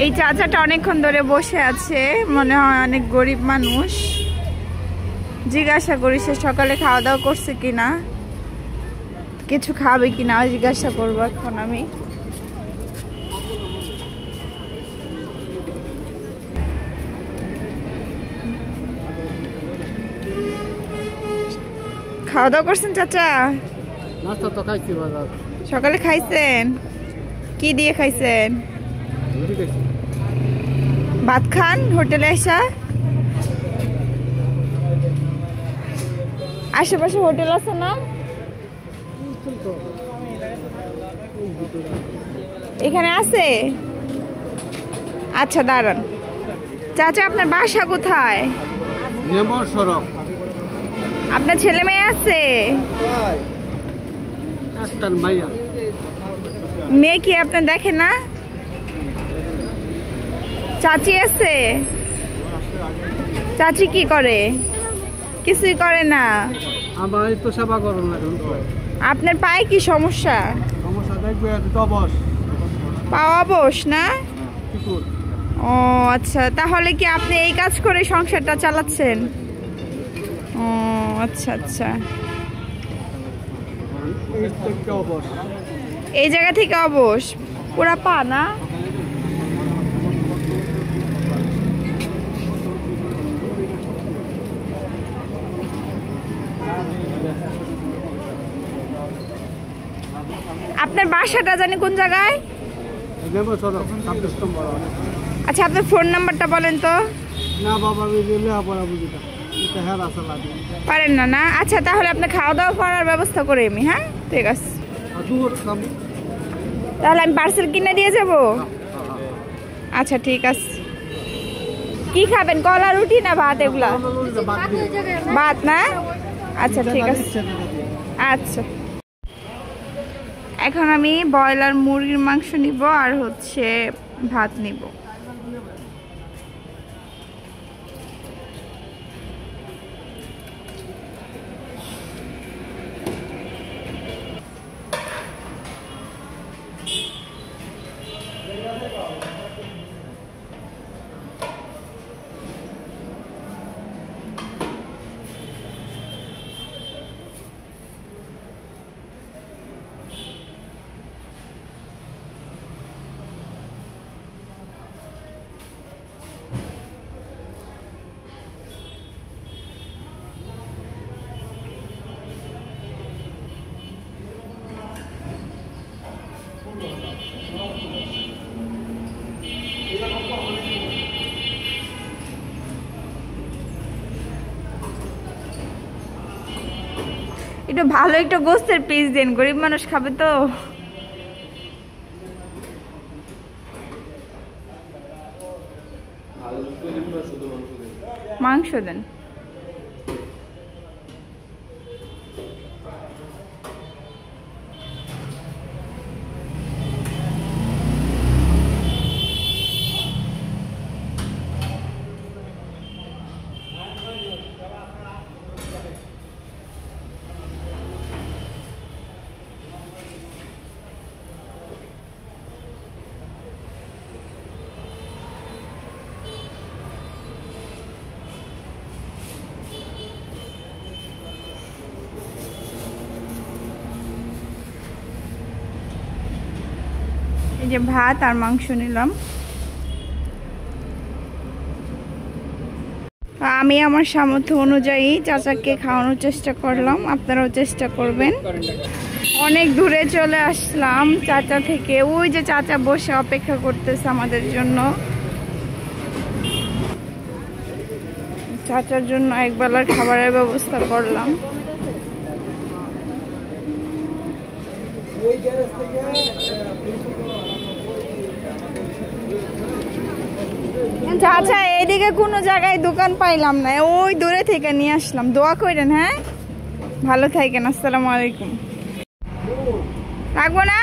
এই চাচাটা অনেকক্ষণ ধরে বসে আছে, মনে হয় অনেক গরিব মানুষ। জিজ্ঞাসা করি সে সকালে খাওয়া দাওয়া করছে কিনা, কিছু খাবে কিনা জিজ্ঞাসা করবো এখন আমি। খাওয়া দাওয়া করছেন চাচা? নাস্তা তো খাইছি বাজার। সকালে খাইছেন? কি দিয়ে খাইছেন? ভাত খান হোটেলে আসা? আশেপাশে হোটেল আছে না? এখানে আছে? আচ্ছা দাঁড়ান। চাচা আপনার বাসা কোথায়? সড়ক। আপনার ছেলে মেয়ে আছে? মেয়ে কি আপনার দেখে না? চাচি আছে? চাচি কি করে? কিছুই করে না। আমার তো সেবা করুন না। আপনার পায়ে কি সমস্যা? সমস্যা দেখবে অবশ। পা অবশ না? ও আচ্ছা, তাহলে কি আপনি এই কাজ করে সংসারটা চালাচ্ছেন? ও আচ্ছা আচ্ছা। এই জায়গা থেকে অবশ পুরা পা না? আপনার বাসাটা জানি কোন জায়গায়? আচ্ছা আপনার ফোন নাম্বারটা বলেন তো। না বাবা পারেন না না? আচ্ছা তাহলে আপনি খাওয়া দাওয়া করার ব্যবস্থা করে আমি। হ্যাঁ ঠিক আছে, তাহলে আমি পার্সেল কিনে দিয়ে যাব। আচ্ছা ঠিক আছে। কি খাবেন, কলা রুটি না ভাত? এগুলা ভাত না? আচ্ছা ঠিক আছে। আচ্ছা এখন আমি ব্রয়লার মুরগির মাংস নিব আর হচ্ছে ভাত নিব। একটু ভালো একটা গোস্তের পিস দেন, গরিব মানুষ খাবে তো। মাংস দেন। এই যে ভাত আর মাংস নিলাম। আমি আমার সামর্থ্য অনুযায়ী চাচাকে খাওয়ানোর চেষ্টা করলাম, আপনারাও চেষ্টা করবেন। অনেক দূরে চলে আসলাম চাচা থেকে। ওই যে চাচা বসে অপেক্ষা করতেছে আমাদের জন্য। চাচার জন্য একবেলার খাবারের ব্যবস্থা করলাম। চাচা এইদিকে কোনো জায়গায় দোকান পাইলাম না, ওই দূরে থেকে নিয়ে আসলাম। দোয়া করেন। হ্যাঁ ভালো থাকেন। আসসালামু আলাইকুম। রাখবো না?